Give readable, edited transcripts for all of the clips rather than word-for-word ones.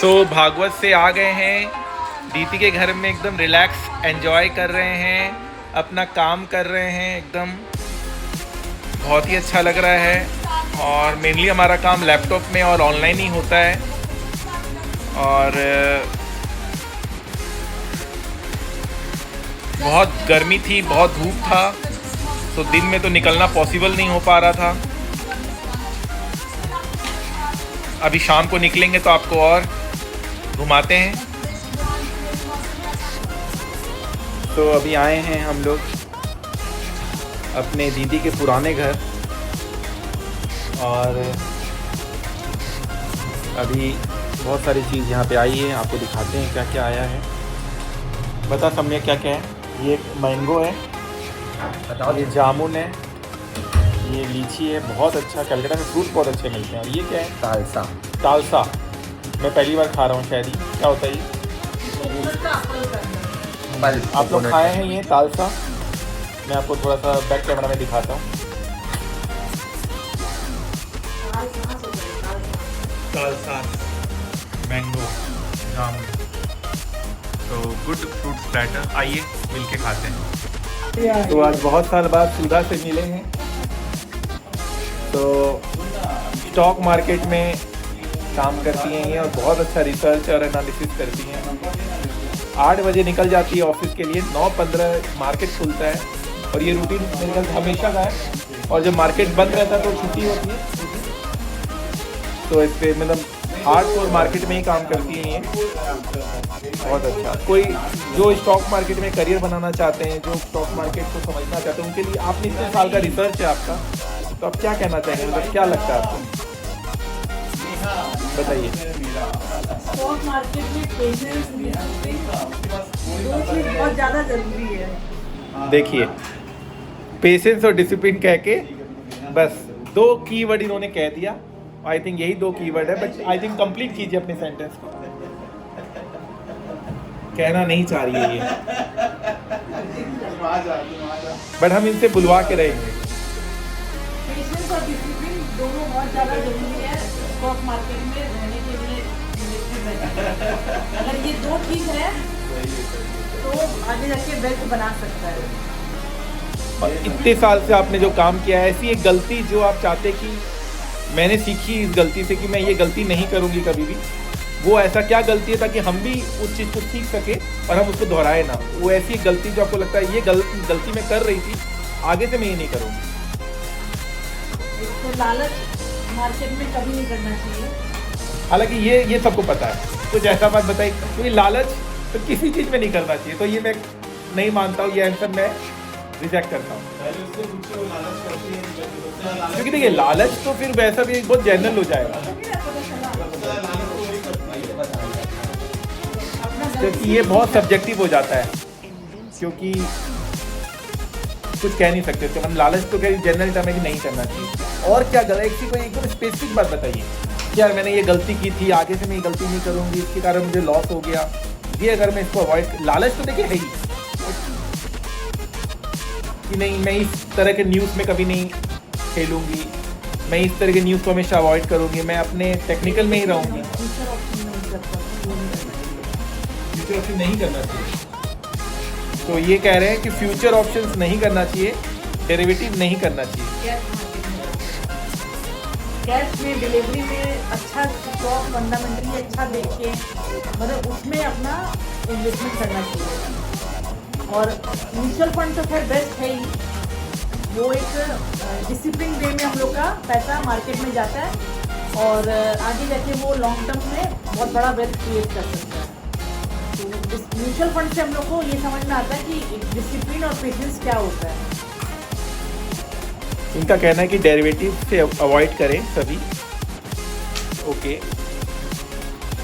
भागवत से आ गए हैं दीदी के घर में, एकदम रिलैक्स एंजॉय कर रहे हैं, अपना काम कर रहे हैं, एकदम बहुत ही अच्छा लग रहा है। और मेनली हमारा काम लैपटॉप में और ऑनलाइन ही होता है। और बहुत गर्मी थी, बहुत धूप था, तो दिन में तो निकलना पॉसिबल नहीं हो पा रहा था। अभी शाम को निकलेंगे तो आपको और घुमाते हैं। तो अभी आए हैं हम लोग अपने दीदी के पुराने घर, और अभी बहुत सारी चीज़ यहाँ पे आई है, आपको दिखाते हैं क्या क्या आया है। बता सामने क्या क्या है। ये मैंगो है, ये जामुन है, ये लीची है। बहुत अच्छा, कलकत्ता में फ्रूट बहुत अच्छे मिलते हैं। और ये क्या है? तालसा। तालसा मैं पहली बार खा रहा हूँ शायद ही। क्या होता है ये? आप लोग खाए हैं ये तालसा? मैं आपको थोड़ा सा बैक कैमरा में दिखाता हूँ। तालसा, मैंगो, जामुन, तो गुड फ्रूट स्टार्टर। आइए मिलके खाते हैं। तो आज बहुत साल बाद सुधा से मिले हैं। तो स्टॉक मार्केट में काम करती हैं ये, और बहुत अच्छा रिसर्च और एनालिसिस करती हैं। 8 बजे निकल जाती है ऑफिस के लिए, 9:15 मार्केट खुलता है, और ये रूटीन मेरे ख्याल हमेशा का है। और जब मार्केट बंद रहता है तो छुट्टी होती है। तो इस पर मतलब हार्डकोर मार्केट में ही काम करती हैं ये, बहुत अच्छा। कोई जो स्टॉक मार्केट में करियर बनाना चाहते हैं, जो स्टॉक मार्केट को समझना चाहते हैं, उनके लिए आपने इतने साल का रिसर्च है आपका, तो आप क्या कहना चाहेंगे? मतलब क्या लगता है आपको, बताइए। स्टॉक मार्केट में पेशेंस दो चीज़ बहुत ज़्यादा ज़रूरी है। देखिए, पेशेंस और डिसिप्लिन कह के बस 2 कीवर्ड इन्होंने कह दिया। आई थिंक यही 2 कीवर्ड है, बट आई थिंक कंप्लीट कीजिए अपने सेंटेंस को। कहना नहीं चाह रही है ये, बट हम इनसे बुलवा के रहेंगे। पेशेंस और डिसिप्लिन दोनों बहुत ज़्यादा ज़रूरी है स्टॉक मार्केट में रहने के लिए। अगर ये 2 चीज़ है तो आगे जाके वेल्थ बना सकता है। और इतने साल से आपने जो काम किया है, ऐसी एक गलती जो आप चाहते कि मैंने सीखी इस गलती से कि मैं ये गलती नहीं करूँगी कभी भी, वो ऐसा क्या गलती है ताकि हम भी उस चीज़ को सीख सके और हम उसको दोहराए ना? वो ऐसी एक गलती जो आपको लगता है ये गलती मैं कर रही थी, आगे से मैं ये नहीं करूँगी। तो लालच मार्केट में कभी नहीं करना चाहिए। हालांकि ये सबको पता है, कुछ ऐसा बात बताइए, क्योंकि लालच तो किसी चीज़ में नहीं करना चाहिए। तो ये मैं नहीं मानता हूँ, ये आंसर मैं रिजेक्ट करता हूँ। क्योंकि देखिए, लालच तो फिर वैसा भी बहुत जनरल हो जाएगा, क्योंकि ये बहुत सब्जेक्टिव हो जाता है, क्योंकि कुछ कह नहीं सकते। तो मतलब लालच तो क्या जनरल टर्म है कि नहीं करना चाहिए। और क्या गलत, एक कोई एकदम स्पेसिफिक बात बताइए कि यार मैंने ये गलती की थी, आगे से मैं ये गलती नहीं करूँगी, इसके कारण मुझे लॉस हो गया, ये अगर मैं इसको अवॉइड। लालच तो देखिए है ही कि नहीं, मैं इस तरह के न्यूज़ में कभी नहीं खेलूँगी, मैं इस तरह के न्यूज़ को हमेशा अवॉइड करूँगी, मैं अपने टेक्निकल में ही रहूँगी। फ्यूचर ऑप्शन नहीं करना चाहिए। तो ये कह रहे हैं कि फ्यूचर ऑप्शंस नहीं करना चाहिए, डेरिवेटिव नहीं करना चाहिए। कैश में डिलीवरी में अच्छा स्टॉक फंडामेंटली अच्छा देख के मतलब उसमें अपना इन्वेस्टमेंट करना चाहिए। और म्यूचुअल फंड तो खैर बेस्ट है ही, वो एक डिसिप्लिन वे में हम लोग का पैसा मार्केट में जाता है और आगे जाके वो लॉन्ग टर्म में बहुत बड़ा वेल्थ क्रिएट कर सकता है। तो इस म्यूचुअल फंड से हम लोग को ये समझ में आता है कि डिसिप्लिन और पेशेंस क्या होता है। इनका कहना है कि डेरिवेटिव से अवॉइड करें सभी। ओके,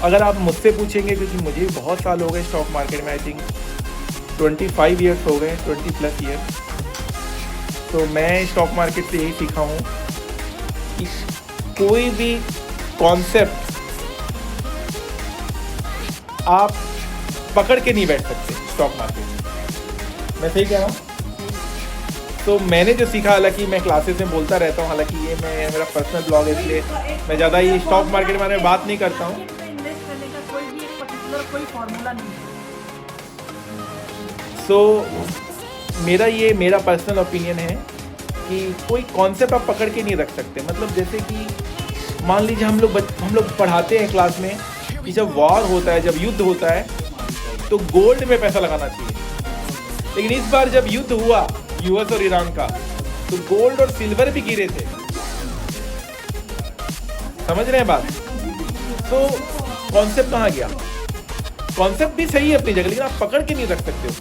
अगर आप मुझसे पूछेंगे, क्योंकि मुझे बहुत साल हो गए स्टॉक मार्केट में, आई थिंक 25 ईयर्स हो गए, 20+ ईयर। तो मैं स्टॉक मार्केट से यही सीखा हूँ कि कोई भी कॉन्सेप्ट आप पकड़ के नहीं बैठ सकते स्टॉक मार्केट में। मैं सही कह रहा हूँ? तो मैंने जो सीखा, हालांकि मैं क्लासेस में बोलता रहता हूँ, हालांकि ये मेरा पर्सनल ब्लॉग है, इसलिए मैं ज़्यादा ये स्टॉक मार्केट के बारे में बात नहीं करता हूँ। और कोई फॉर्मूला नहीं है। मेरा पर्सनल ओपिनियन है कि कोई कॉन्सेप्ट आप पकड़ के नहीं रख सकते। मतलब जैसे कि मान लीजिए हम लोग पढ़ाते हैं क्लास में कि जब वॉर होता है, जब युद्ध होता है तो गोल्ड में पैसा लगाना चाहिए। लेकिन इस बार जब युद्ध हुआ यूएस और ईरान का, तो गोल्ड और सिल्वर भी गिरे थे। समझ रहे हैं बात? तो कॉन्सेप्ट कहाँ गया? कॉन्सेप्ट भी सही है अपनी जगह, लेकिन आप पकड़ के नहीं रख सकते हो।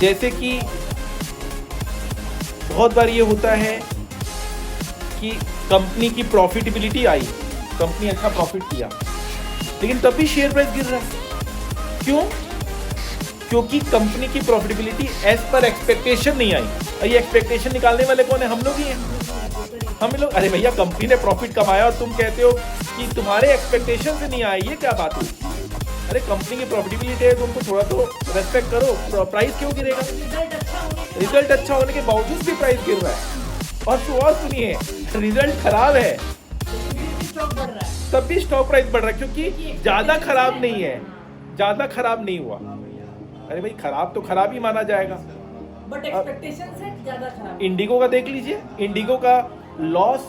जैसे कि बहुत बार ये होता है कि कंपनी की प्रॉफिटेबिलिटी आई, कंपनी अच्छा प्रॉफिट किया, लेकिन तब भी शेयर प्राइस गिर रहा है। क्यों? क्योंकि कंपनी की प्रॉफिटेबिलिटी एज पर एक्सपेक्टेशन नहीं आई। और ये एक्सपेक्टेशन निकालने वाले कौन है? हम लोग ही हैं। हम लोग, अरे भैया कंपनी ने प्रॉफिट कमाया और तुम कहते हो कि तुम्हारे एक्सपेक्टेशन से नहीं आई, ये क्या बात हुई? अरे कंपनी की प्रॉफिटेबिलिटी है, तुमको थोड़ा तो रेस्पेक्ट करो। प्राइस क्यों गिरेगा? रिजल्ट अच्छा होने के बावजूद भी प्राइस गिर रहा है। और सुनिए, रिजल्ट खराब है तब भी स्टॉक प्राइस बढ़ रहा है, क्योंकि ज्यादा खराब नहीं है, ज्यादा खराब नहीं हुआ। अरे भाई खराब तो खराब ही माना जाएगा, बट एक्सपेक्टेशन से ज्यादा खराब। इंडिगो का देख लीजिए, इंडिगो का लॉस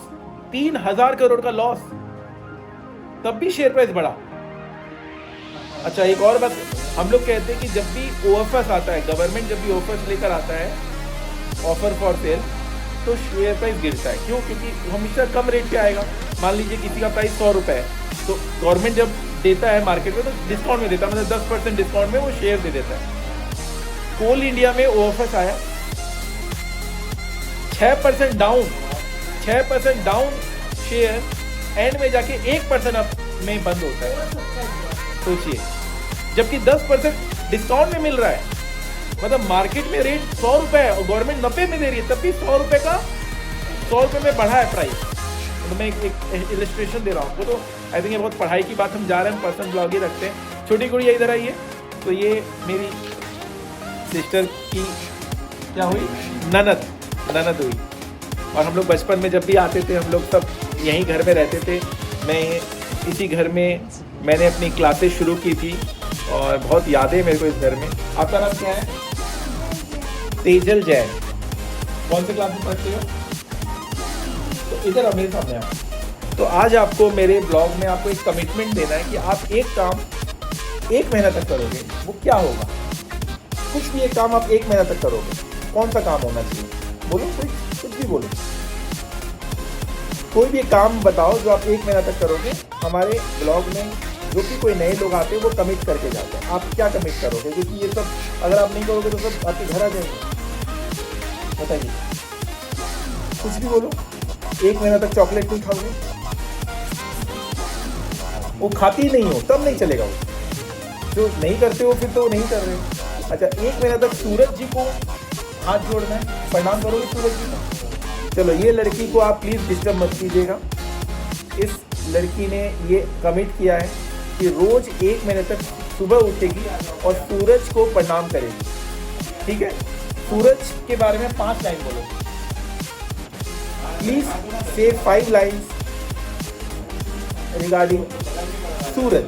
3000 करोड़ का लॉस, तब भी शेयर प्राइस बढ़ा। अच्छा एक और बात, हम लोग कहते हैं कि जब भी ओएफएस आता है, गवर्नमेंट जब भी ओएफएस लेकर आता है, ऑफर फॉर सेल, तो शेयर प्राइस गिरता है। क्यों? क्योंकि हमेशा कम रेट पे आएगा। मान लीजिए किसी का प्राइस 100 रुपये है, तो गवर्नमेंट जब देता है मार्केट में तो डिस्काउंट में देता है, मतलब 10% डिस्काउंट में वो शेयर दे देता है। कोल इंडिया में ओएफएस आया, 6% डाउन शेयर, एंड में जाके 1% अप में बंद होता है। सोचिए, जबकि 10% डिस्काउंट में मिल रहा है, मतलब मार्केट में रेट 100 रुपये है और गवर्नमेंट 90 में दे रही है, तब भी 100 रुपये में बढ़ा है प्राइस। तो मैं एक इलस्ट्रेशन दे रहा हूँ आपको। तो आई थिंक ये बहुत पढ़ाई की बात, हम जा रहे हैं, पर्सनल ब्लॉग ही रखते हैं। छोटी गुड़िया इधर आई है, तो ये मेरी सिस्टर की क्या हुई, ननद हुई। और हम लोग बचपन में जब भी आते थे, हम लोग सब यहीं घर में रहते थे। मैं इसी घर में मैंने अपनी क्लासेस शुरू की थी और बहुत यादें मेरे को इस घर में। आपका नाम क्या है? तेजल जैन। कौन से क्लास में पढ़ते हो? तो इधर अब मेरे सामने आओ। तो आज आपको मेरे ब्लॉग में आपको एक कमिटमेंट देना है कि आप एक काम 1 महीना तक करोगे। वो क्या होगा? कुछ भी एक काम आप 1 महीना तक करोगे, कौन सा काम होना चाहिए? बोलो, कुछ भी बोलो, कोई भी काम बताओ जो आप 1 महीना तक करोगे। हमारे ब्लॉग में जो भी कोई नए लोग आते हैं वो कमिट करके जाते हैं। आप क्या कमिट करोगे? क्योंकि ये सब अगर आप नहीं करोगे तो सब आपके घर आ जाएंगे। बताइए, कुछ भी बोलो। 1 महीना तक चॉकलेट नहीं खाओगे, वो खाती नहीं हो तब नहीं चलेगा। वो जो नहीं करते हो फिर तो नहीं कर रहे हो। अच्छा, 1 महीना तक सूरज जी को हाथ जोड़ना है, प्रणाम करोगे सूरज जी को। चलो, ये लड़की को आप प्लीज़ डिस्टर्ब मत कीजिएगा। इस लड़की ने ये कमिट किया है कि रोज़ 1 महीने तक सुबह उठेगी और सूरज को प्रणाम करेगी। ठीक है? सूरज के बारे में 5 लाइन बोलो। प्लीज से 5 लाइन्स रिगार्डिंग सूरज,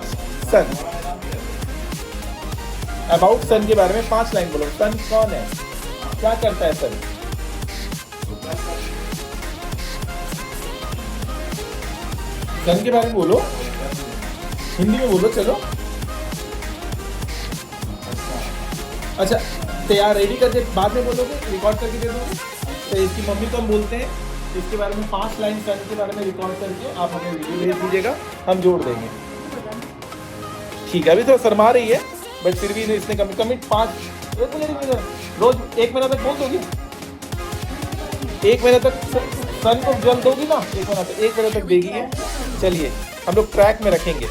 सन। अबाउट सन के बारे में 5 लाइन बोलो। सन कौन है? क्या करता है सन? सन के बारे में बोलो, हिंदी में बोलो। चलो, अच्छा तैयार रेडी करके बाद में बोलोगे, रिकॉर्ड करके दे दोगे। तो इसकी मम्मी को हम बोलते हैं, इसके बारे में 5 लाइन सन के बारे में रिकॉर्ड करके आप हमें वीडियो भेज दीजिएगा, हम जोड़ देंगे। ठीक है, अभी थोड़ा शर्मा रही है बट फिर भी इसने कमिट 5 रोज 1 महीना तक बोल दोगी। 1 महीने तक सन को जल दोगी ना, 1 महीने तक देगी है। चलिए हम लोग ट्रैक में रखेंगे।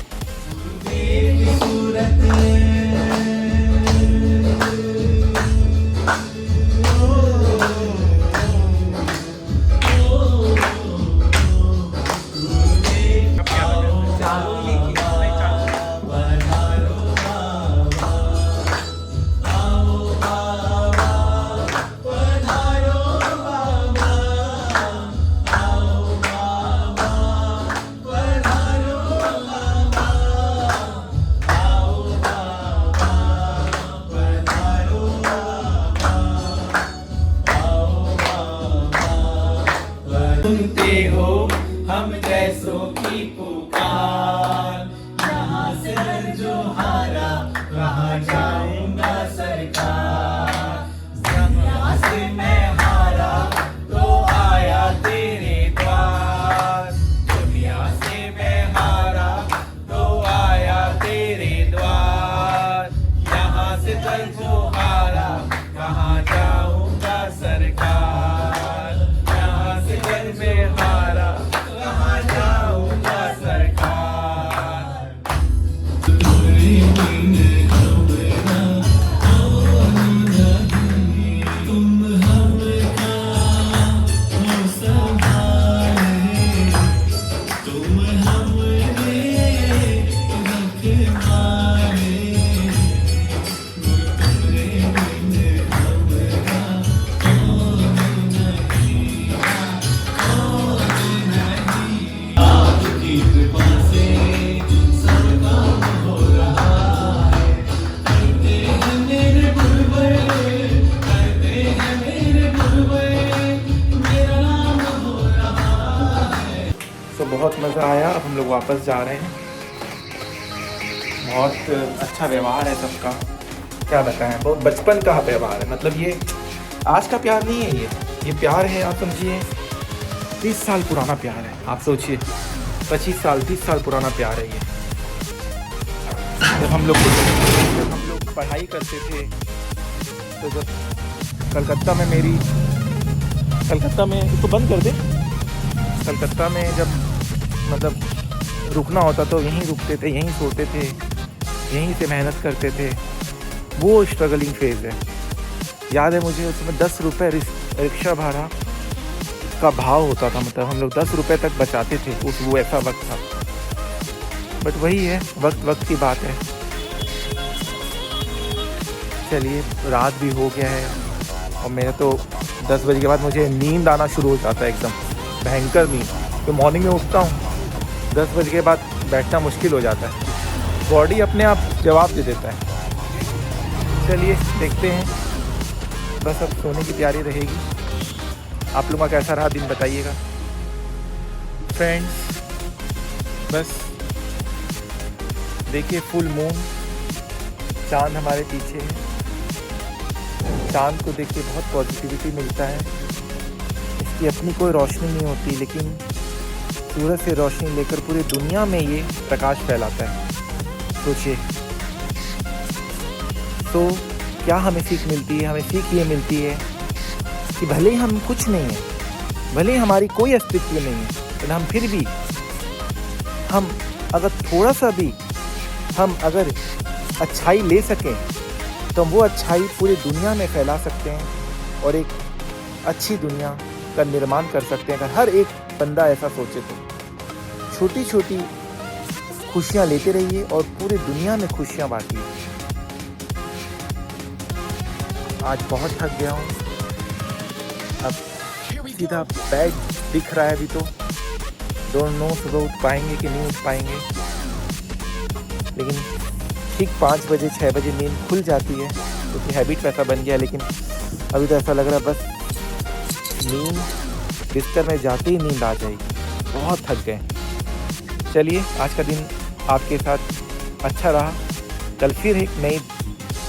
ऐसों की पुकार, यहाँ से जो हारा कहाँ जाऊंगा सरकार, यहाँ से मैं हारा तो आया तेरे द्वार, दुनिया से मैं हारा तो आया तेरे द्वार, यहाँ से कल जो हारा कहाँ जाऊंगा सरकार, यहाँ से कल मैं हारा कहाँ जाऊंगा सरकार। तो बहुत मज़ा आया। अब हम लोग वापस जा रहे हैं। बहुत अच्छा व्यवहार है सबका, क्या बताएं, बहुत बचपन का व्यवहार है। मतलब ये आज का प्यार नहीं है, ये प्यार है, आप समझिए 30 साल पुराना प्यार है। आप सोचिए 25 साल 30 साल पुराना प्यार है ये। जब हम लोग पढ़ाई करते थे तो जब कलकत्ता में इसको बंद कर दे, कलकत्ता में जब मतलब रुकना होता तो यहीं रुकते थे, यहीं सोते थे, यहीं से मेहनत करते थे। वो स्ट्रगलिंग फेज़ है। याद है मुझे उसमें 10 रुपये रिक्शा भाड़ा का भाव होता था। मतलब हम लोग 10 रुपये तक बचाते थे वो ऐसा वक्त था। बट वही है, वक्त की बात है। चलिए रात भी हो गया है और मेरे तो 10 बजे के बाद मुझे नींद आना शुरू हो जाता है, एकदम भयंकर नींद। तो मॉर्निंग में उठता हूँ 10 बजे के बाद बैठना मुश्किल हो जाता है, बॉडी अपने आप जवाब दे देता है। चलिए देखते हैं, बस अब सोने की तैयारी रहेगी। आप लोगों का कैसा रहा दिन बताइएगा फ्रेंड्स। बस देखिए फुल मून, चांद हमारे पीछे है। चांद को देख के बहुत पॉजिटिविटी मिलता है। इसकी अपनी कोई रोशनी नहीं होती, लेकिन सूरज से रोशनी लेकर पूरी दुनिया में ये प्रकाश फैलाता है। सोचिए, तो क्या हमें सीख मिलती है? हमें सीख ये मिलती है कि भले ही हम कुछ नहीं हैं, भले ही हमारी कोई अस्तित्व नहीं है, लेकिन हम फिर भी हम अगर थोड़ा सा भी हम अगर अच्छाई ले सकें तो हम वो अच्छाई पूरी दुनिया में फैला सकते हैं और एक अच्छी दुनिया का निर्माण कर सकते हैं। अगर हर एक बंदा ऐसा सोचे तो छोटी छोटी खुशियाँ लेते रहिए और पूरी दुनिया में खुशियाँ बांटिए। आज बहुत थक गया हूँ, अब सीधा बैग दिख रहा है अभी तो डोंट नो सुबह उठ पाएंगे कि नहीं उठ पाएंगे, लेकिन ठीक 5 बजे 6 बजे नींद खुल जाती है क्योंकि हैबिट वैसा बन गया। लेकिन अभी तो ऐसा लग रहा है बस नींद बिस्तर में जाते ही नींद आ जाएगी, बहुत थक गए। चलिए आज का दिन आपके साथ अच्छा रहा, कल फिर एक नए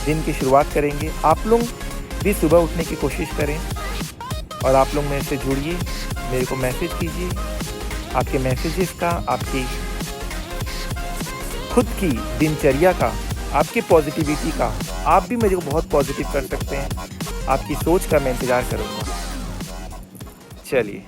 दिन की शुरुआत करेंगे। आप लोग भी सुबह उठने की कोशिश करें और आप लोग मेरे से जुड़िए, मेरे को मैसेज कीजिए। आपके मैसेजेस का, आपकी खुद की दिनचर्या का, आपकी पॉजिटिविटी का, आप भी मुझे को बहुत पॉजिटिव कर सकते हैं। आपकी सोच का मैं इंतज़ार करूँगा। चलिए।